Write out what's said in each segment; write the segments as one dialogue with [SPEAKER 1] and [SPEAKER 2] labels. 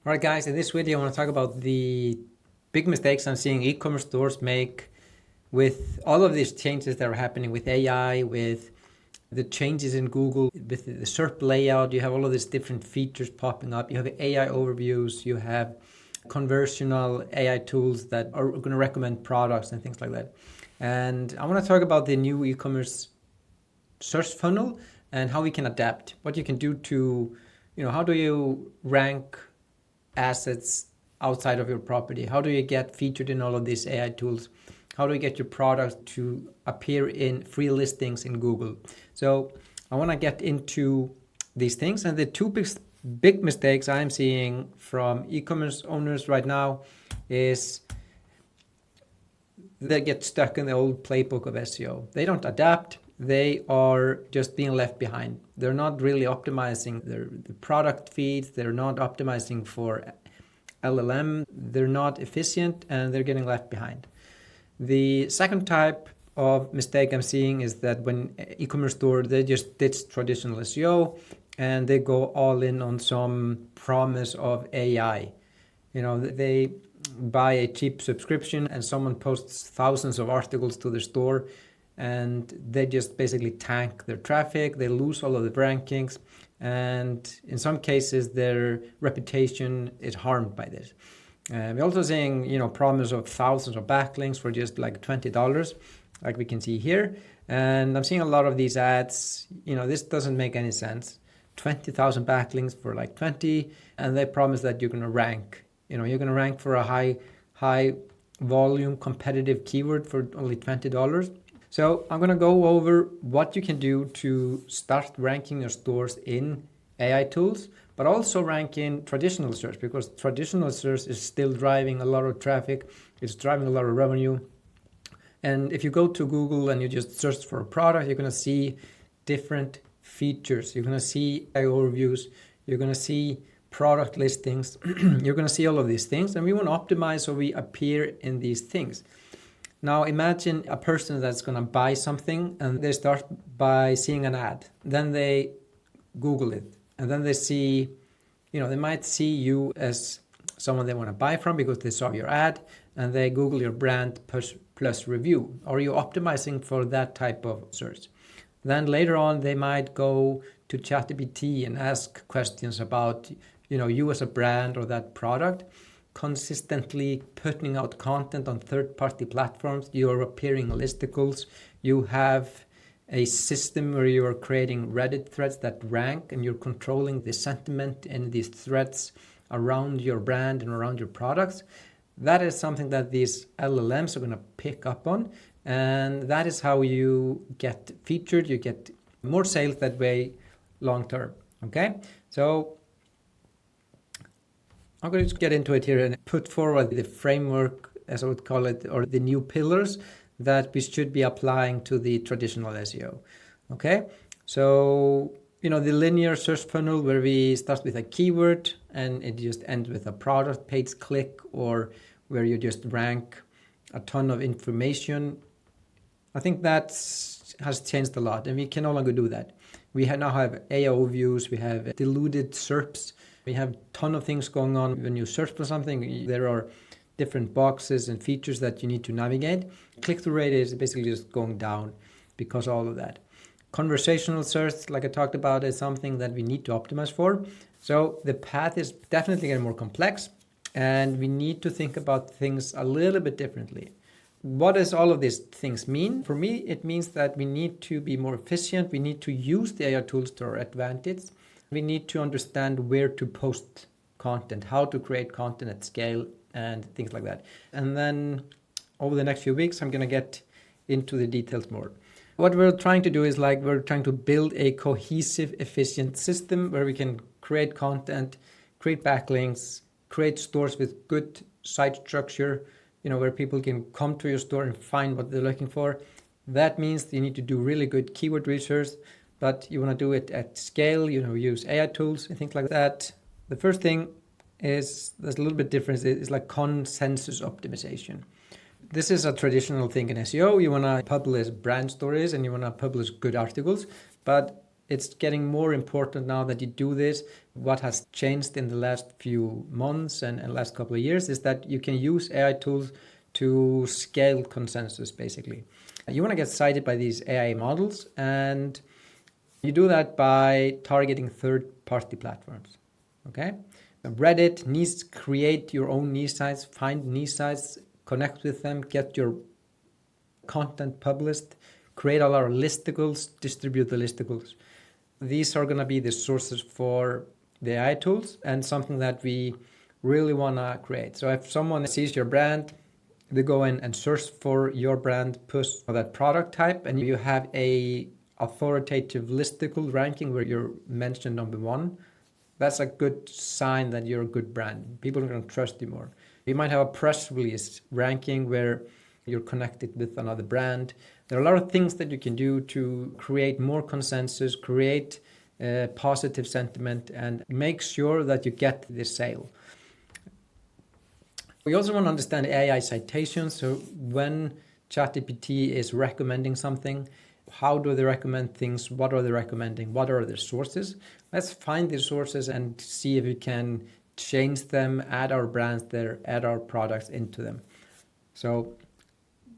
[SPEAKER 1] All right, guys, in this video, I want to talk about the big mistakes I'm seeing e-commerce stores make with all of these changes that are happening with AI, with the changes in Google, with the SERP layout. You have all of these different features popping up. You have AI overviews. You have conversational AI tools that are going to recommend products and things like that. And I want to talk about the new e-commerce search funnel and how we can adapt, what you can do to, how do you rank assets outside of your property? How do you get featured in all of these AI tools? How do you get your products to appear in free listings in Google? So I want to get into these things. And the two big mistakes I'm seeing from e-commerce owners right now is they get stuck in the old playbook of SEO. They don't adapt. They are just being left behind. They're not really optimizing the product feeds. They're not optimizing for LLM. They're not efficient and they're getting left behind. The second type of mistake I'm seeing is that when e-commerce store, they just ditch traditional SEO and they go all in on some promise of AI. They buy a cheap subscription and someone posts thousands of articles to their store and they just basically tank their traffic. They lose all of the rankings, and in some cases their reputation is harmed by this. We're also seeing promise of thousands of backlinks for just like $20, like we can see here. And I'm seeing a lot of these ads. This doesn't make any sense. 20,000 backlinks for like 20, and they promise that you're going to rank. You're going to rank for a high volume competitive keyword for only $20. So I'm going to go over what you can do to start ranking your stores in AI tools, but also rank in traditional search, because traditional search is still driving a lot of traffic. It's driving a lot of revenue. And if you go to Google and you just search for a product, you're going to see different features. You're going to see AI overviews. You're going to see product listings. You're going to see all of these things. And we want to optimize so we appear in these things. Now imagine a person that's going to buy something and they start by seeing an ad. Then they Google it. And then they see, they might see you as someone they want to buy from because they saw your ad, and they Google your brand plus review. Are you optimizing for that type of search? Then later on, they might go to ChatGPT and ask questions about, you as a brand or that product. Consistently putting out content on third-party platforms. You are appearing in listicles. You have a system where you are creating Reddit threads that rank, and you're controlling the sentiment in these threads around your brand and around your products. That is something that these LLMs are going to pick up on, and that is how you get featured. You get more sales that way long term. Okay, so I'm going to get into it here and put forward the framework, as I would call it, or the new pillars that we should be applying to the traditional SEO. Okay, so the linear search funnel where we start with a keyword and it just ends with a product page click, or where you just rank a ton of information. I think that has changed a lot, and we can no longer do that. We now have AI overviews, we have diluted SERPs, we have a ton of things going on. When you search for something, there are different boxes and features that you need to navigate. Click-through rate is basically just going down because of all of that. Conversational search, like I talked about, is something that we need to optimize for. So the path is definitely getting more complex, and we need to think about things a little bit differently. What does all of these things mean? For me, it means that we need to be more efficient. We need to use the AI tools to our advantage. We need to understand where to post content, how to create content at scale, and things like that. And then over the next few weeks, I'm going to get into the details more. What we're trying to do is we're trying to build a cohesive, efficient system where we can create content, create backlinks, create stores with good site structure, where people can come to your store and find what they're looking for. That means you need to do really good keyword research, but you want to do it at scale, use AI tools and things like that. The first thing is, there's a little bit different. It's like consensus optimization. This is a traditional thing in SEO. You want to publish brand stories and you want to publish good articles, but it's getting more important now that you do this. What has changed in the last few months and last couple of years is that you can use AI tools to scale consensus, basically. You want to get cited by these AI models, and you do that by targeting third-party platforms, okay? Reddit, niche, create your own niche sites, find niche sites, connect with them, get your content published, create a lot of listicles, distribute the listicles. These are going to be the sources for the AI tools and something that we really want to create. So if someone sees your brand, they go in and search for your brand, push for that product type, and you have a authoritative listicle ranking where you're mentioned number one. That's a good sign that you're a good brand. People are going to trust you more. You might have a press release ranking where you're connected with another brand. There are a lot of things that you can do to create more consensus, create positive sentiment, and make sure that you get the sale. We also want to understand AI citations. So when ChatGPT is recommending something, how do they recommend things? What are they recommending? What are their sources? Let's find the sources and see if we can change them, add our brands there, add our products into them. So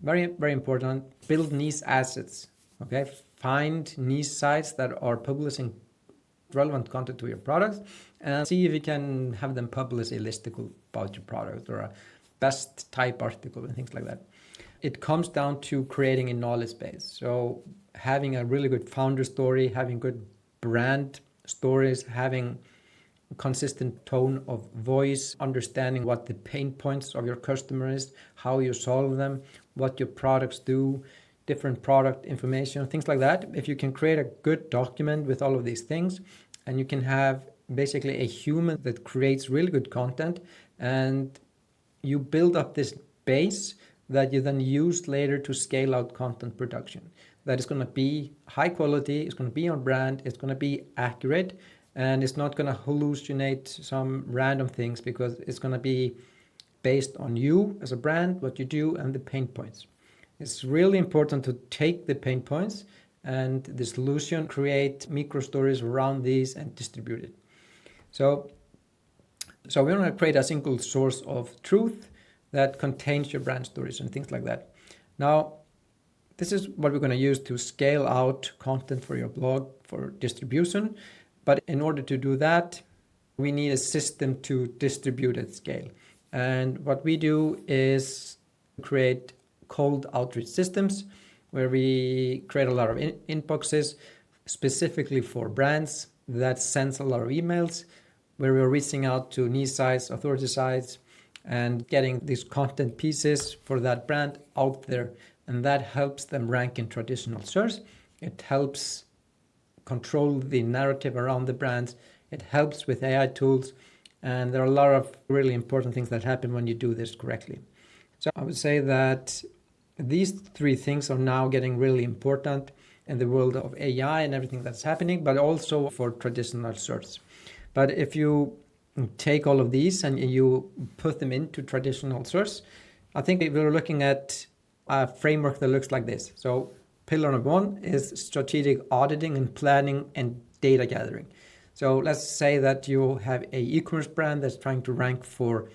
[SPEAKER 1] very, very important. Build niche assets. Okay, find niche sites that are publishing relevant content to your products, and see if you can have them publish a listicle about your product or a best type article and things like that. It comes down to creating a knowledge base. So having a really good founder story, having good brand stories, having a consistent tone of voice, understanding what the pain points of your customer is, how you solve them, what your products do, different product information, things like that. If you can create a good document with all of these things, and you can have basically a human that creates really good content, and you build up this base that you then use later to scale out content production. That is going to be high quality, it's going to be on brand, it's going to be accurate, and it's not going to hallucinate some random things because it's going to be based on you as a brand, what you do, and the pain points. It's really important to take the pain points and the solution, create micro stories around these and distribute it. So we want to create a single source of truth that contains your brand stories and things like that. Now, this is what we're going to use to scale out content for your blog for distribution. But in order to do that, we need a system to distribute at scale. And what we do is create cold outreach systems where we create a lot of inboxes specifically for brands that sends a lot of emails, where we're reaching out to niche sites, authority sites, and getting these content pieces for that brand out there. And that helps them rank in traditional search. It helps control the narrative around the brands. It helps with AI tools. And there are a lot of really important things that happen when you do this correctly. So I would say that these three things are now getting really important in the world of AI and everything that's happening, but also for traditional search. But if you take all of these and you put them into traditional search, I think we're looking at a framework that looks like this. So pillar number one is strategic auditing and planning and data gathering. So let's say that you have a e-commerce brand that's trying to rank for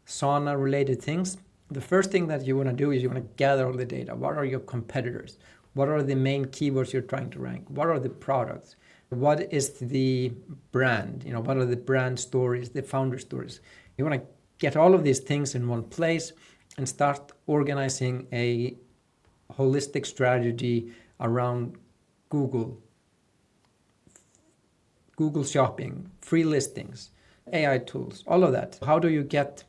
[SPEAKER 1] sauna related things. The first thing that you want to do is you want to gather all the data. What are your competitors? What are the main keywords you're trying to rank? What are the products? What is the brand? What are the brand stories, the founder stories? You want to get all of these things in one place and start organizing a holistic strategy around Google Shopping, free listings, AI tools, all of that. How do you get,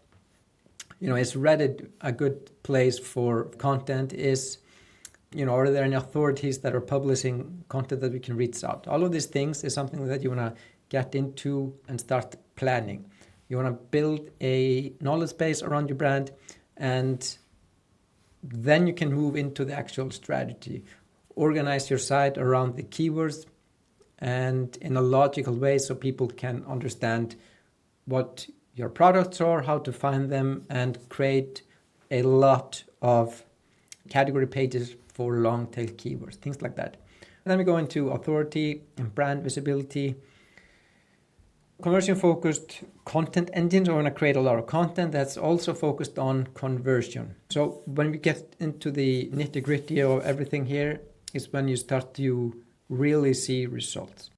[SPEAKER 1] is Reddit a good place for content? Are there any authorities that are publishing content that we can reach out? All of these things is something that you want to get into and start planning. You want to build a knowledge base around your brand, and then you can move into the actual strategy. Organize your site around the keywords and in a logical way so people can understand what your products are, how to find them, and create a lot of category pages for long tail keywords, things like that. And then we go into authority and brand visibility. Conversion focused content engines are going to create a lot of content that's also focused on conversion. So when we get into the nitty gritty of everything here is when you start to really see results.